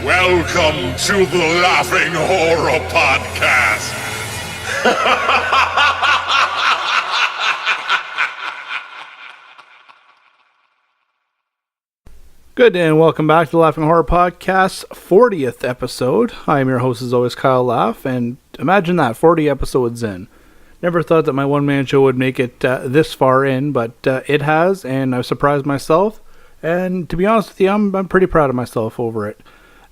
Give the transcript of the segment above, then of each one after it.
Welcome to the Laughing Horror Podcast. Good day and welcome back to the Laughing Horror Podcast's 40th episode. I am your host as always, Kyle Laugh, and imagine that, 40 episodes in. Never thought that my one-man show would make it this far in, but it has, and I've surprised myself. And to be honest with you, I'm pretty proud of myself over it.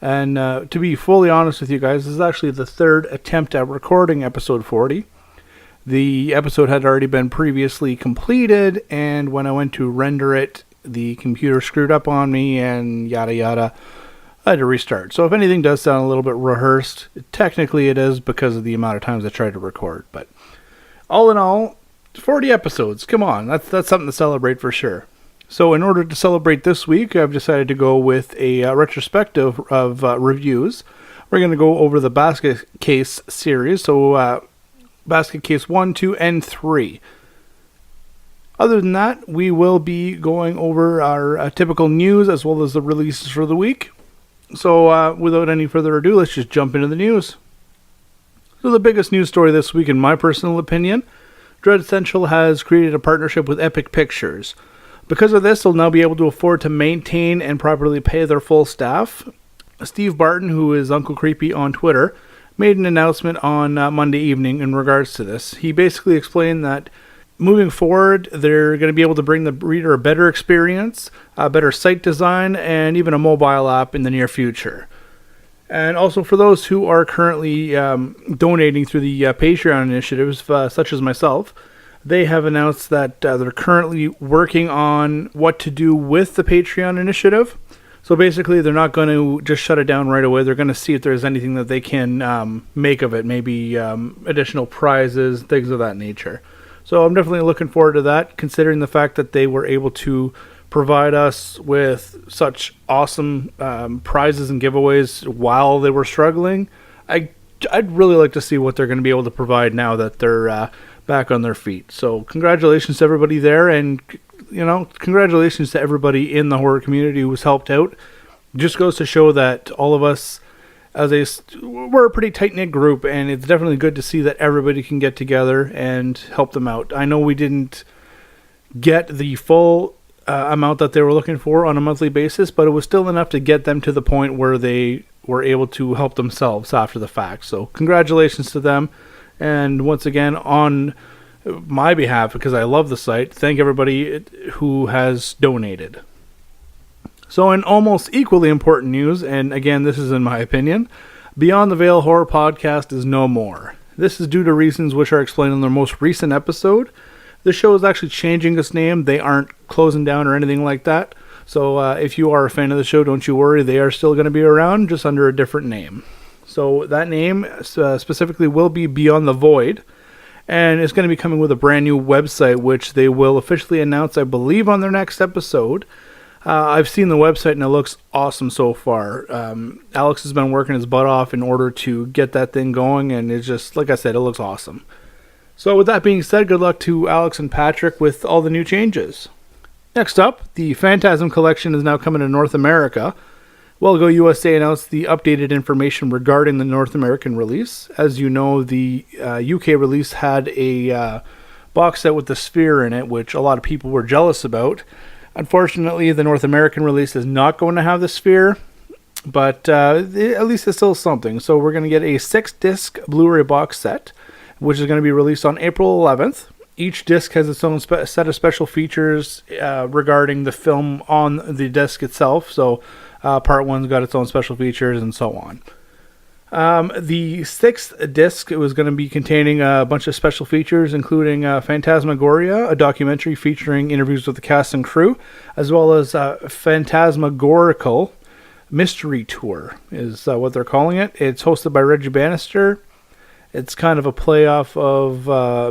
And to be fully honest with you guys, this is actually the third attempt at recording episode 40. The episode had already been previously completed, and when I went to render it, the computer screwed up on me, and yada yada. I had to restart. So if anything does sound a little bit rehearsed, technically it is because of the amount of times I tried to record. But all in all, 40 episodes. Come on, that's something to celebrate for sure. So in order to celebrate this week, I've decided to go with a retrospective of reviews. We're going to go over the Basket Case series, so Basket Case 1, 2, and 3. Other than that, we will be going over our typical news as well as the releases for the week. So without any further ado, let's just jump into the news. So the biggest news story this week, in my personal opinion, Dread Central has created a partnership with Epic Pictures. Because of this, they'll now be able to afford to maintain and properly pay their full staff. Steve Barton, who is Uncle Creepy on Twitter, made an announcement on Monday evening in regards to this. He basically explained that moving forward, they're going to be able to bring the reader a better experience, a better site design, and even a mobile app in the near future. And also for those who are currently donating through the Patreon initiatives, such as myself, they have announced that they're currently working on what to do with the Patreon initiative. So basically, they're not going to just shut it down right away. They're going to see if there's anything that they can make of it, maybe additional prizes, things of that nature. So I'm definitely looking forward to that, considering the fact that they were able to provide us with such awesome prizes and giveaways while they were struggling. I'd really like to see what they're going to be able to provide now that they're back on their feet. So congratulations to everybody there, and congratulations to everybody in the horror community who was helped out. Just goes to show that all of us we're a pretty tight-knit group, and it's definitely good to see that everybody can get together and help them out. I know we didn't get the full amount that they were looking for on a monthly basis, but it was still enough to get them to the point where they were able to help themselves after the fact. So congratulations to them. And once again, on my behalf, because I love the site, thank everybody who has donated. So in almost equally important news, and again, this is in my opinion, Beyond the Veil Horror Podcast is no more. This is due to reasons which are explained in their most recent episode. The show is actually changing its name. They aren't closing down or anything like that. So if you are a fan of the show, don't you worry. They are still going to be around, just under a different name. So that name specifically will be Beyond the Void, and it's going to be coming with a brand new website, which they will officially announce, I believe, on their next episode. I've seen the website, and it looks awesome so far. Alex has been working his butt off in order to get that thing going, and it's just, like I said, it looks awesome. So with that being said, good luck to Alex and Patrick with all the new changes. Next up, the Phantasm Collection is now coming to North America. Well Go USA announced the updated information regarding the North American release. As you know, the UK release had a box set with the sphere in it, which a lot of people were jealous about. Unfortunately, the North American release is not going to have the sphere, but at least it's still something. So we're going to get a 6-disc Blu-ray box set, which is going to be released on April 11th. Each disc has its own set of special features regarding the film on the disc itself. So part 1's got its own special features and so on. The sixth disc was going to be containing a bunch of special features, including Phantasmagoria, a documentary featuring interviews with the cast and crew, as well as Phantasmagorical Mystery Tour, is what they're calling it. It's hosted by Reggie Bannister. It's kind of a play off of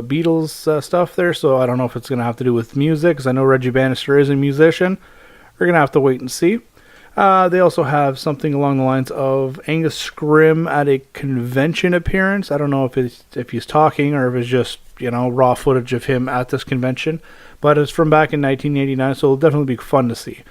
Beatles stuff there, so I don't know if it's going to have to do with music, because I know Reggie Bannister is a musician. We're going to have to wait and see. They also have something along the lines of Angus Scrimm at a convention appearance. I don't know if he's talking or if it's just, raw footage of him at this convention. But it's from back in 1989, so it'll definitely be fun to see.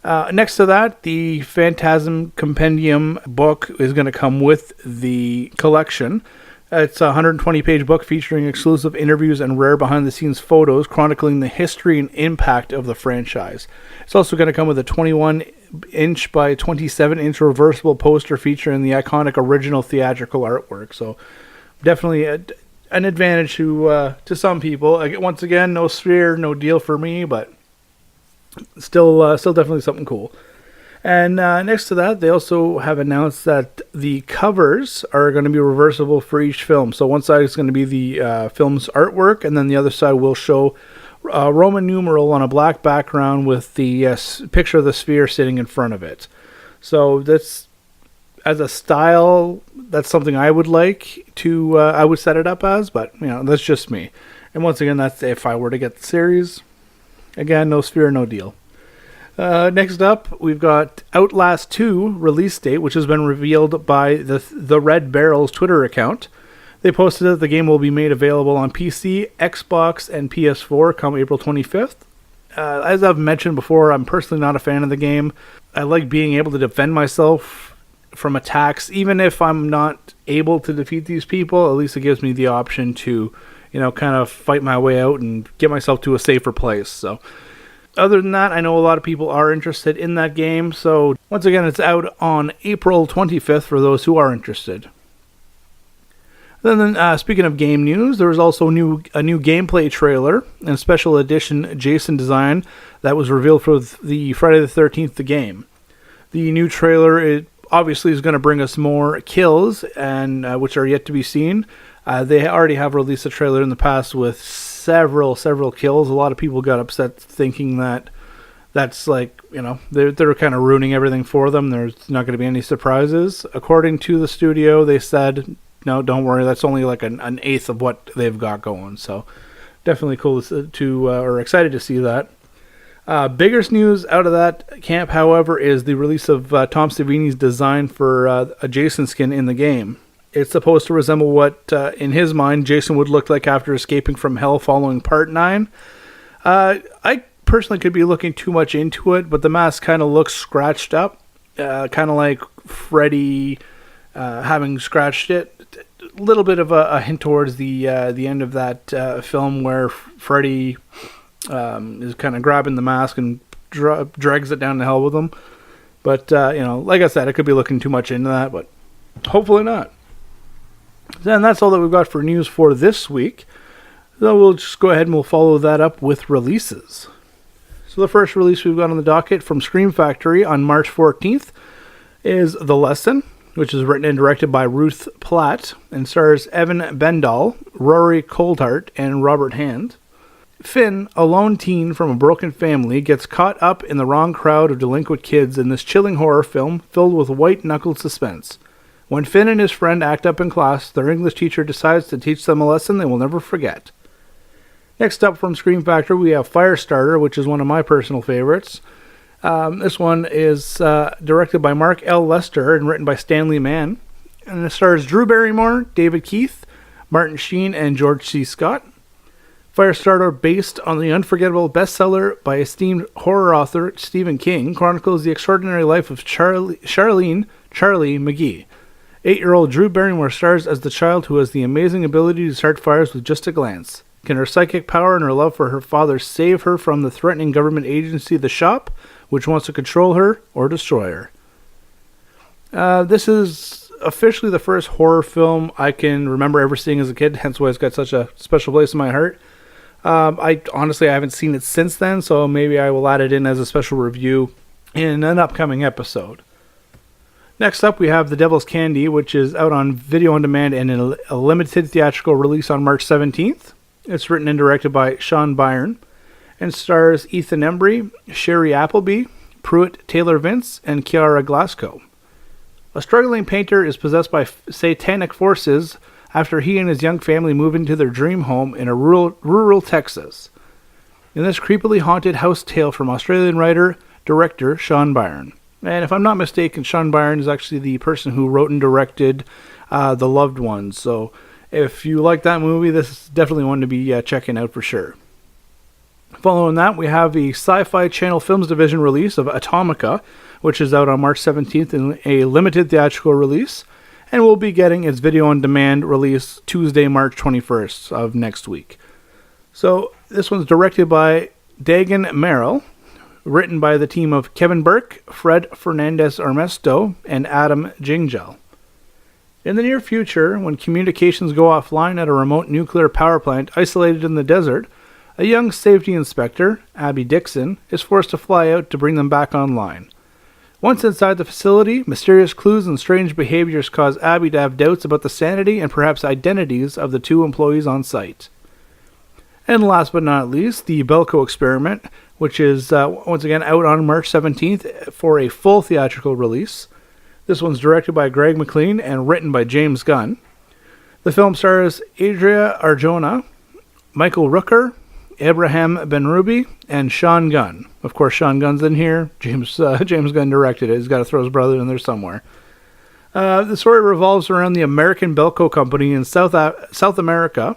Next to that, the Phantasm Compendium book is going to come with the collection. It's a 120-page book featuring exclusive interviews and rare behind-the-scenes photos chronicling the history and impact of the franchise. It's also going to come with a 21-inch by 27-inch reversible poster featuring the iconic original theatrical artwork. So definitely an advantage to some people. Once again, no sphere, no deal for me, but still definitely something cool. And next to that, they also have announced that the covers are going to be reversible for each film. So one side is going to be the film's artwork, and then the other side will show a Roman numeral on a black background with the picture of the sphere sitting in front of it. So that's, as a style, that's something I would like to, I would set it up as, but, that's just me. And once again, that's if I were to get the series. Again, no sphere, no deal. Next up, we've got Outlast 2 release date, which has been revealed by the Red Barrel's Twitter account. They posted that the game will be made available on PC, Xbox, and PS4 come April 25th. As I've mentioned before, I'm personally not a fan of the game. I like being able to defend myself from attacks. Even if I'm not able to defeat these people, at least it gives me the option to, kind of fight my way out and get myself to a safer place. So, other than that, I know a lot of people are interested in that game. So, once again, it's out on April 25th for those who are interested. Then, speaking of game news, there was also a new gameplay trailer and special edition Jason design that was revealed for the Friday the 13th the game. The new trailer obviously is going to bring us more kills, and which are yet to be seen. They already have released a trailer in the past with several kills. A lot of people got upset thinking that that's like, they're kind of ruining everything for them. There's not going to be any surprises. According to the studio, they said, no, don't worry, that's only like an eighth of what they've got going. So definitely cool or excited to see that. Biggest news out of that camp, however, is the release of Tom Savini's design for a Jason skin in the game. It's supposed to resemble what, in his mind, Jason would look like after escaping from hell following Part 9. I personally could be looking too much into it, but the mask kind of looks scratched up, kind of like Freddy having scratched it. A little bit of a hint towards the end of that film where Freddy is kind of grabbing the mask and drags it down to hell with him. But, like I said, I could be looking too much into that, but hopefully not. Then that's all that we've got for news for this week. So we'll just go ahead and we'll follow that up with releases. So the first release we've got on the docket from Scream Factory on March 14th is The Lesson, which is written and directed by Ruth Platt and stars Evan Bendall, Rory Coulthart, and Robert Hand. Finn, a lone teen from a broken family, gets caught up in the wrong crowd of delinquent kids in this chilling horror film filled with white-knuckled suspense. When Finn and his friend act up in class, their English teacher decides to teach them a lesson they will never forget. Next up from Scream Factory, we have Firestarter, which is one of my personal favorites. This one is directed by Mark L. Lester and written by Stanley Mann. And it stars Drew Barrymore, David Keith, Martin Sheen, and George C. Scott. Firestarter, based on the unforgettable bestseller by esteemed horror author Stephen King, chronicles the extraordinary life of Charlie McGee. 8-year-old Drew Barrymore stars as the child who has the amazing ability to start fires with just a glance. Can her psychic power and her love for her father save her from the threatening government agency The Shop, which wants to control her or destroy her? This is officially the first horror film I can remember ever seeing as a kid, hence why it's got such a special place in my heart. I haven't seen it since then, so maybe I will add it in as a special review in an upcoming episode. Next up, we have The Devil's Candy, which is out on video on demand and in a limited theatrical release on March 17th. It's written and directed by Sean Byrne and stars Ethan Embry, Sherry Appleby, Pruitt Taylor Vince, and Kiara Glasgow. A struggling painter is possessed by satanic forces after he and his young family move into their dream home in a rural Texas. In this creepily haunted house tale from Australian writer-director Sean Byrne. And if I'm not mistaken, Sean Byrne is actually the person who wrote and directed The Loved Ones. So if you like that movie, this is definitely one to be checking out for sure. Following that, we have the Sci-Fi Channel Films Division release of Atomica, which is out on March 17th in a limited theatrical release, and will be getting its video-on-demand release Tuesday, March 21st of next week. So this one's directed by Dagan Merrill, written by the team of Kevin Burke, Fred Fernandez Armesto, and Adam Jingel. In the near future, when communications go offline at a remote nuclear power plant isolated in the desert, a young safety inspector, Abby Dixon, is forced to fly out to bring them back online. Once inside the facility, mysterious clues and strange behaviors cause Abby to have doubts about the sanity and perhaps identities of the two employees on site. And last but not least, the Belko Experiment, which is once again out on March 17th for a full theatrical release. This one's directed by Greg McLean and written by James Gunn. The film stars Adria Arjona, Michael Rooker, Abraham Benrubi, and Sean Gunn. Of course, Sean Gunn's in here. James Gunn directed it. He's got to throw his brother in there somewhere. The story revolves around the American Belko Company in South America,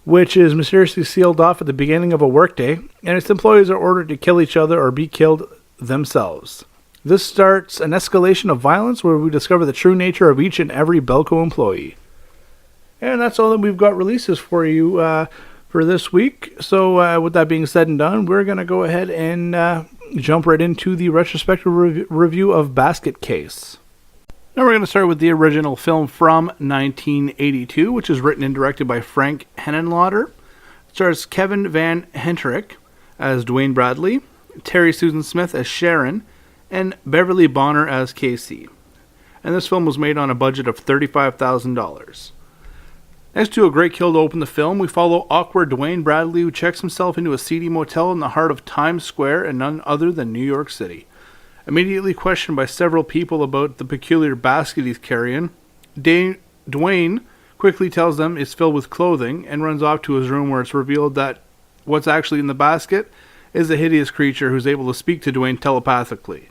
which is mysteriously sealed off at the beginning of a workday, and its employees are ordered to kill each other or be killed themselves. This starts an escalation of violence where we discover the true nature of each and every Belko employee. And that's all that we've got releases for you for this week. So with that being said and done, we're going to go ahead and jump right into the retrospective review of Basket Case. Now we're going to start with the original film from 1982, which is written and directed by Frank Henenlotter. It stars Kevin Van Hentrick as Dwayne Bradley, Terry Susan Smith as Sharon, and Beverly Bonner as Casey. And this film was made on a budget of $35,000. Next to a great kill to open the film, we follow awkward Dwayne Bradley, who checks himself into a seedy motel in the heart of Times Square and none other than New York City. Immediately questioned by several people about the peculiar basket he's carrying, Dwayne quickly tells them it's filled with clothing and runs off to his room, where it's revealed that what's actually in the basket is a hideous creature who's able to speak to Dwayne telepathically.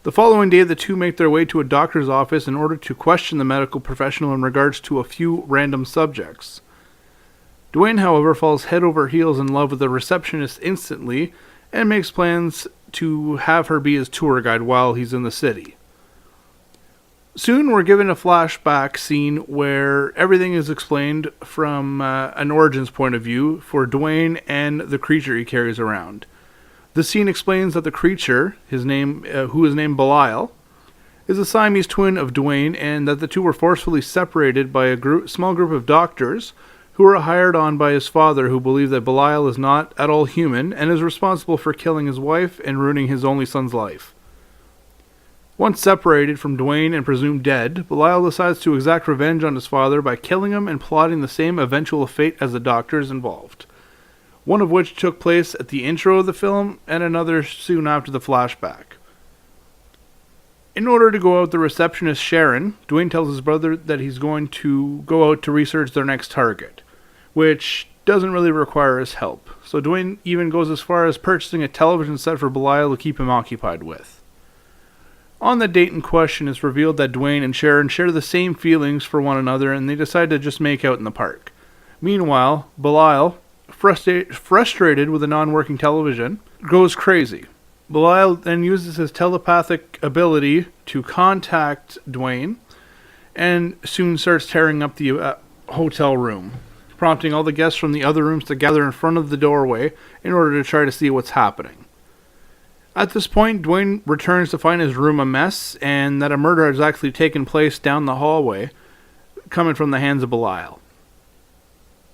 The following day, the two make their way to a doctor's office in order to question the medical professional in regards to a few random subjects. Dwayne, however, falls head over heels in love with the receptionist instantly and makes plans to have her be his tour guide while he's in the city. Soon we're given a flashback scene where everything is explained from an origins point of view for Dwayne and the creature he carries around. The scene explains that the creature, who is named Belial, is a Siamese twin of Dwayne, and that the two were forcefully separated by a small group of doctors who were hired on by his father, who believe that Belial is not at all human and is responsible for killing his wife and ruining his only son's life. Once separated from Dwayne and presumed dead, Belial decides to exact revenge on his father by killing him and plotting the same eventual fate as the doctors involved, one of which took place at the intro of the film and another soon after the flashback. In order to go out with the receptionist Sharon, Dwayne tells his brother that he's going to go out to research their next target, which doesn't really require his help. So Dwayne even goes as far as purchasing a television set for Belial to keep him occupied with. On the date in question, it's revealed that Dwayne and Sharon share the same feelings for one another, and they decide to just make out in the park. Meanwhile, Belial, frustrated with a non-working television, goes crazy. Belial then uses his telepathic ability to contact Dwayne and soon starts tearing up the hotel room, prompting all the guests from the other rooms to gather in front of the doorway in order to try to see what's happening. At this point, Dwayne returns to find his room a mess and that a murder has actually taken place down the hallway, coming from the hands of Belial.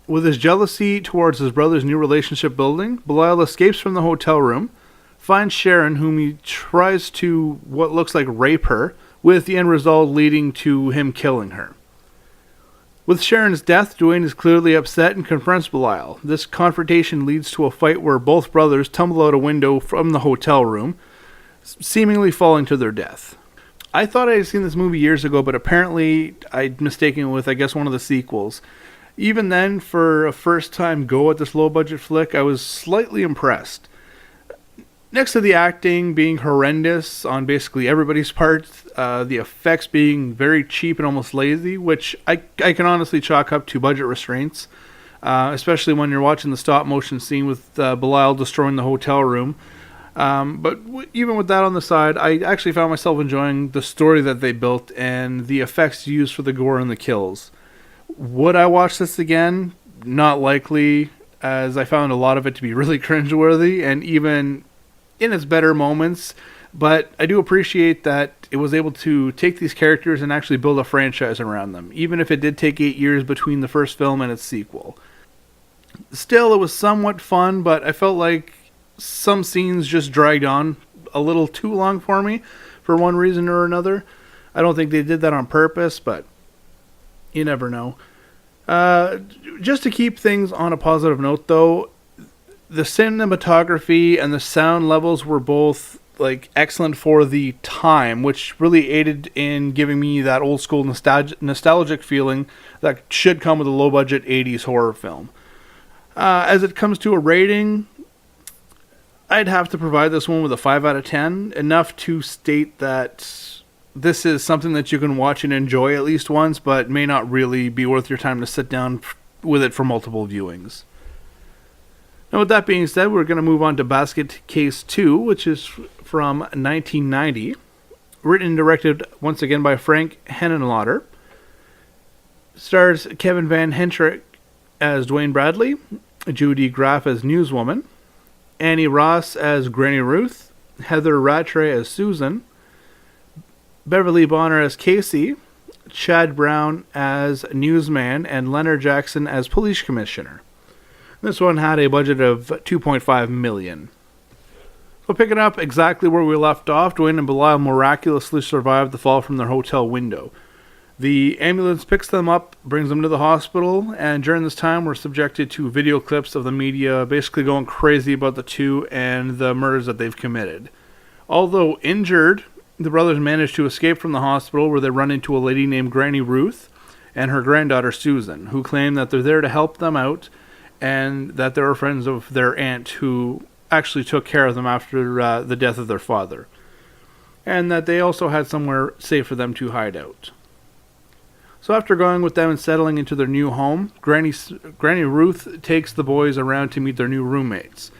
With his jealousy towards his brother's new relationship building, Belial escapes from the hotel room, finds Sharon, whom he tries to what looks like rape her with the end result leading to him killing her. With Sharon's death, Dwayne is clearly upset and confronts Belial. This confrontation leads to a fight where both brothers tumble out a window from the hotel room, seemingly falling to their death. I thought I had seen this movie years ago, but apparently I'd mistaken it with, I guess, one of the sequels. Even then, for a first-time go at this low-budget flick, I was slightly impressed. Next to the acting being horrendous on basically everybody's part, the effects being very cheap and almost lazy, which I can honestly chalk up to budget restraints, especially when you're watching the stop-motion scene with Belial destroying the hotel room. But even with that on the side, I actually found myself enjoying the story that they built and the effects used for the gore and the kills. Would I watch this again? Not likely, as I found a lot of it to be really cringeworthy, and even in its better moments, but I do appreciate that it was able to take these characters and actually build a franchise around them, even if it did take 8 years between the first film and its sequel. Still, it was somewhat fun, but I felt like some scenes just dragged on a little too long for me, for one reason or another. I don't think they did that on purpose, but you never know. Just to keep things on a positive note, though, the cinematography and the sound levels were both excellent for the time, which really aided in giving me that old school nostalgic feeling that should come with a low budget 80s horror film. As it comes to a rating, I'd have to provide this one with a 5 out of 10, enough to state that this is something that you can watch and enjoy at least once, but may not really be worth your time to sit down with it for multiple viewings. Now, with that being said, we're going to move on to Basket Case 2, which is from 1990. Written and directed, once again, by Frank Henenlotter. Stars Kevin Van Hentrick as Dwayne Bradley, Judy Graff as Newswoman, Annie Ross as Granny Ruth, Heather Rattray as Susan, Beverly Bonner as Casey, Chad Brown as Newsman, and Leonard Jackson as Police Commissioner. This one had a budget of $2.5 million. So picking up exactly where we left off, Dwayne and Belial miraculously survived the fall from their hotel window. The ambulance picks them up, brings them to the hospital, and during this time we're subjected to video clips of the media basically going crazy about the two and the murders that they've committed. Although injured, the brothers manage to escape from the hospital, where they run into a lady named Granny Ruth and her granddaughter Susan, who claim that they're there to help them out and that they were friends of their aunt who actually took care of them after the death of their father, and that they also had somewhere safe for them to hide out. So after going with them and settling into their new home, Granny Ruth takes the boys around to meet their new roommates.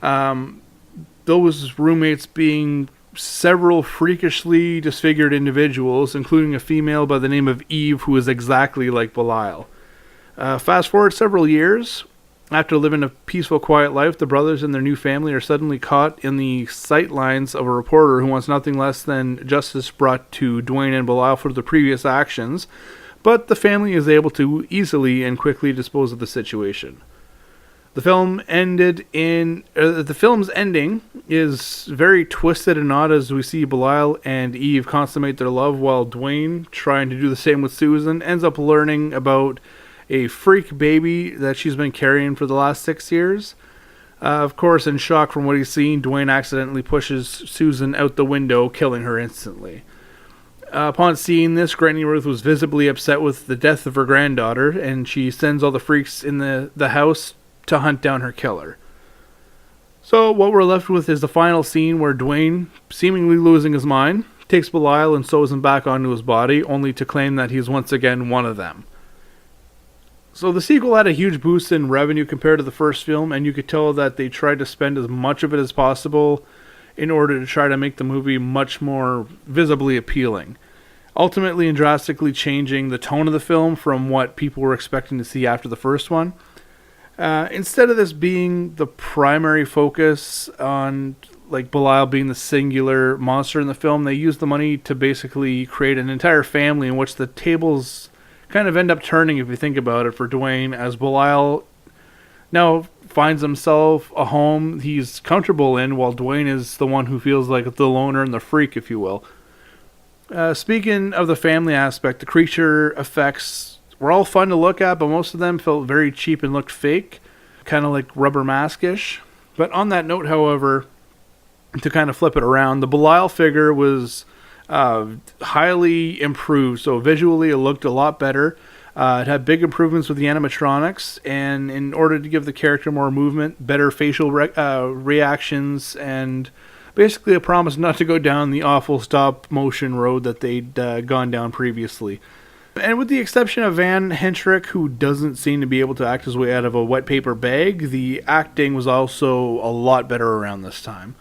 Those roommates being several freakishly disfigured individuals, including a female by the name of Eve, who is exactly like Belial. Fast forward several years. After living a peaceful, quiet life, the brothers and their new family are suddenly caught in the sightlines of a reporter who wants nothing less than justice brought to Dwayne and Belial for their previous actions, but the family is able to easily and quickly dispose of the situation. The film's ending is very twisted and odd, as we see Belial and Eve consummate their love, while Dwayne, trying to do the same with Susan, ends up learning about a freak baby that she's been carrying for the last 6 years. Of course, in shock from what he's seen, Dwayne accidentally pushes Susan out the window, killing her instantly. Upon seeing this, Granny Ruth was visibly upset with the death of her granddaughter, and she sends all the freaks in the house to hunt down her killer. So what we're left with is the final scene where Dwayne, seemingly losing his mind, takes Belial and sews him back onto his body, only to claim that he's once again one of them. So the sequel had a huge boost in revenue compared to the first film, and you could tell that they tried to spend as much of it as possible in order to try to make the movie much more visibly appealing, ultimately and drastically changing the tone of the film from what people were expecting to see after the first one. Instead of this being the primary focus on Belial being the singular monster in the film, they used the money to basically create an entire family in which the tables kind of end up turning, if you think about it, for Dwayne, as Belial now finds himself a home he's comfortable in, while Dwayne is the one who feels like the loner and the freak, if you will. Speaking of the family aspect, the creature effects were all fun to look at, but most of them felt very cheap and looked fake, kind of like rubber mask-ish. But on that note, however, to kind of flip it around, the Belial figure was highly improved. So visually, it looked a lot better. It had big improvements with the animatronics, and in order to give the character more movement, better facial reactions, and basically a promise not to go down the awful stop-motion road that they'd gone down previously. And with the exception of Van Hentrick, who doesn't seem to be able to act his way out of a wet paper bag, the acting was also a lot better around this time.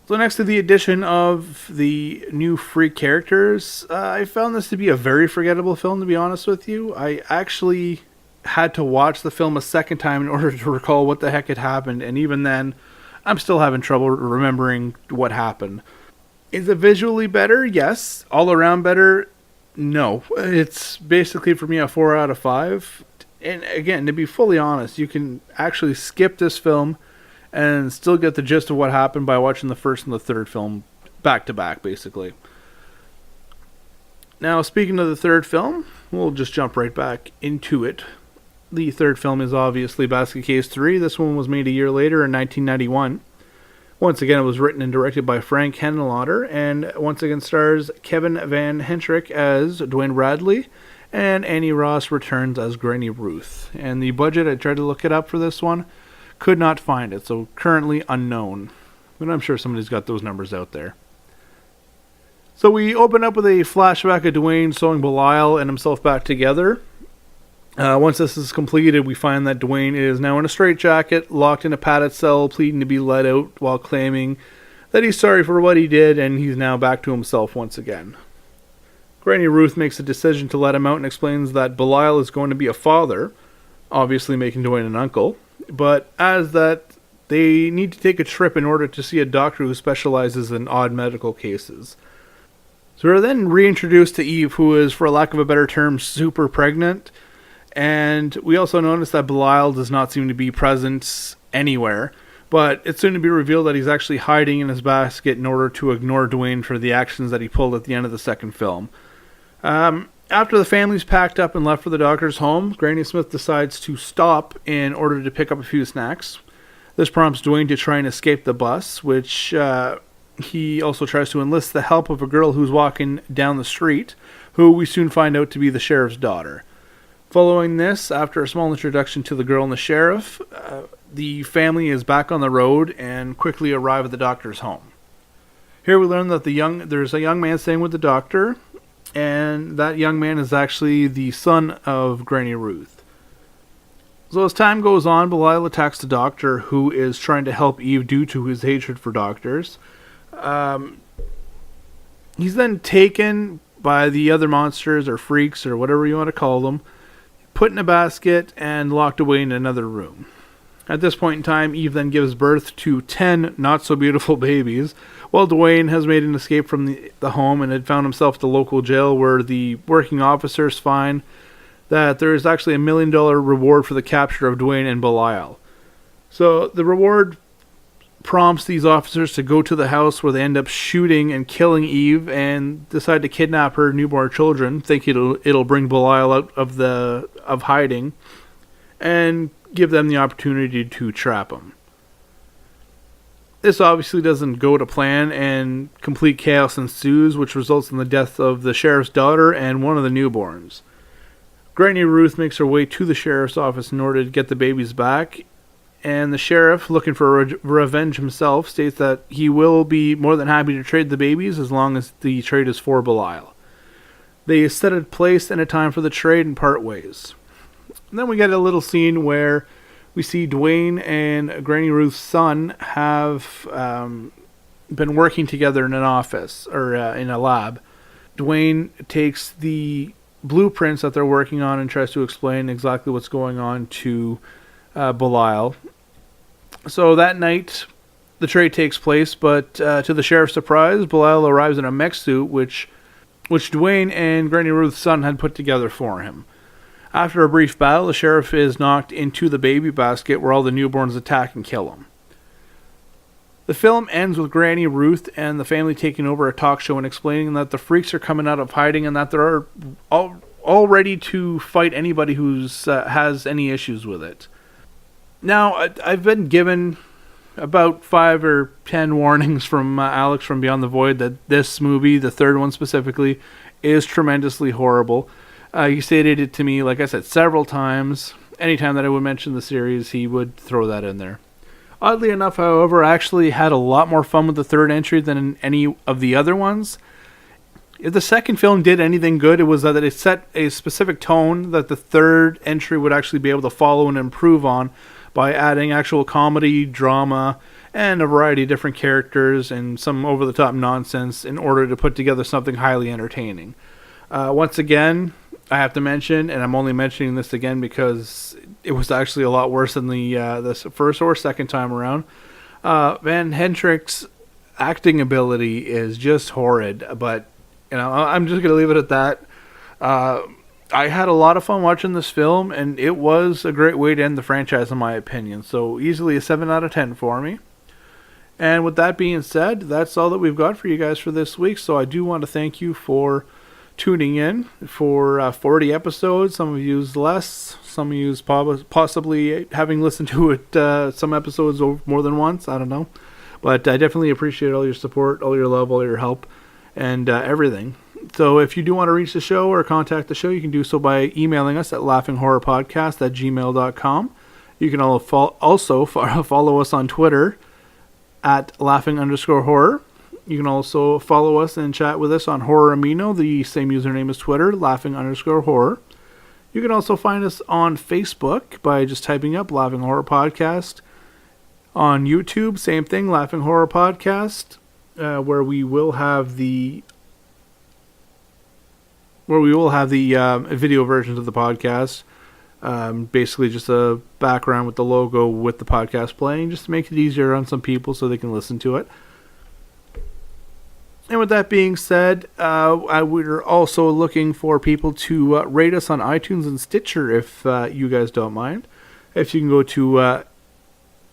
So next to the addition of the new free characters, I found this to be a very forgettable film, to be honest with you. I actually had to watch the film a second time in order to recall what the heck had happened, and even then, I'm still having trouble remembering what happened. Is it visually better? Yes. All around better? No. It's basically, for me, a 4 out of 5. And again, to be fully honest, you can actually skip this film and still get the gist of what happened by watching the first and the third film back to back, basically. Now, speaking of the third film, we'll just jump right back into it. The third film is obviously Basket Case 3. This one was made a year later in 1991. Once again, it was written and directed by Frank Henenlotter, and once again stars Kevin Van Hentrick as Dwayne Bradley, and Annie Ross returns as Granny Ruth. And the budget, I tried to look it up for this one, could not find it, so currently unknown. But I'm sure somebody's got those numbers out there. So we open up with a flashback of Dwayne sewing Belial and himself back together. Once this is completed, we find that Dwayne is now in a straitjacket, locked in a padded cell, pleading to be let out while claiming that he's sorry for what he did and he's now back to himself once again. Granny Ruth makes a decision to let him out and explains that Belial is going to be a father, obviously making Dwayne an uncle, but as that they need to take a trip in order to see a doctor who specializes in odd medical cases. So we're then reintroduced to Eve, who is, for lack of a better term, super pregnant. And we also notice that Belial does not seem to be present anywhere, but it's soon to be revealed that he's actually hiding in his basket in order to ignore Dwayne for the actions that he pulled at the end of the second film. After the family's packed up and left for the doctor's home, Granny Smith decides to stop in order to pick up a few snacks. This prompts Dwayne to try and escape the bus, which he also tries to enlist the help of a girl who's walking down the street, who we soon find out to be the sheriff's daughter. Following this, after a small introduction to the girl and the sheriff, the family is back on the road and quickly arrive at the doctor's home. Here we learn that there's a young man staying with the doctor, and that young man is actually the son of Granny Ruth. So as time goes on, Belial attacks the doctor, who is trying to help Eve due to his hatred for doctors. He's then taken by the other monsters or freaks or whatever you want to call them, put in a basket, and locked away in another room. At this point in time, Eve then gives birth to 10 not-so-beautiful babies, while Dwayne has made an escape from the home and had found himself at the local jail, where the working officers find that there is actually $1 million reward for the capture of Dwayne and Belial. So the reward prompts these officers to go to the house, where they end up shooting and killing Eve and decide to kidnap her newborn children, thinking it'll bring Belial out of hiding and give them the opportunity to trap him. This obviously doesn't go to plan, and complete chaos ensues, which results in the death of the sheriff's daughter and one of the newborns. Granny Ruth makes her way to the sheriff's office in order to get the babies back, and the sheriff, looking for revenge himself, states that he will be more than happy to trade the babies as long as the trade is for Belial. They set a place and a time for the trade and part ways. And then we get a little scene where we see Dwayne and Granny Ruth's son have been working together in an office, or in a lab. Dwayne takes the blueprints that they're working on and tries to explain exactly what's going on to Belial. So that night, the trade takes place, but to the sheriff's surprise, Belial arrives in a mech suit, which Dwayne and Granny Ruth's son had put together for him. After a brief battle, the sheriff is knocked into the baby basket, where all the newborns attack and kill him. The film ends with Granny Ruth and the family taking over a talk show and explaining that the freaks are coming out of hiding and that they're all ready to fight anybody who's has any issues with it. Now, I've been given about 5 or 10 warnings from Alex from Beyond the Void that this movie, the third one specifically, is tremendously horrible. He stated it to me, like I said, several times. Anytime that I would mention the series, he would throw that in there. Oddly enough, however, I actually had a lot more fun with the third entry than in any of the other ones. If the second film did anything good, it was that it set a specific tone that the third entry would actually be able to follow and improve on by adding actual comedy, drama, and a variety of different characters and some over-the-top nonsense in order to put together something highly entertaining. Once again, I have to mention, and I'm only mentioning this again because it was actually a lot worse than the first or second time around. Van Hendrick's acting ability is just horrid, but I'm just going to leave it at that. I had a lot of fun watching this film, and it was a great way to end the franchise, in my opinion. So easily a 7 out of 10 for me. And with that being said, that's all that we've got for you guys for this week. So I do want to thank you for tuning in for 40 episodes. Some of you less, some of you possibly having listened to it some episodes more than once. I don't know. But I definitely appreciate all your support, all your love, all your help, and everything. So if you do want to reach the show or contact the show, you can do so by emailing us at laughinghorrorpodcast@gmail.com. You can also follow us on Twitter at laughing_horror. You can also follow us and chat with us on HorrorAmino. The same username as Twitter, laughing_horror. You can also find us on Facebook by just typing up Laughing Horror Podcast. On YouTube, same thing, Laughing Horror Podcast, where we will have the video versions of the podcast. Basically just a background with the logo with the podcast playing, just to make it easier on some people so they can listen to it. And with that being said, we're also looking for people to rate us on iTunes and Stitcher if you guys don't mind. If you can go to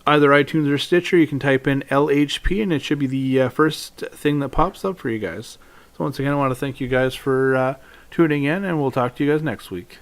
either iTunes or Stitcher, you can type in LHP and it should be the first thing that pops up for you guys. So once again, I want to thank you guys for tuning in, and we'll talk to you guys next week.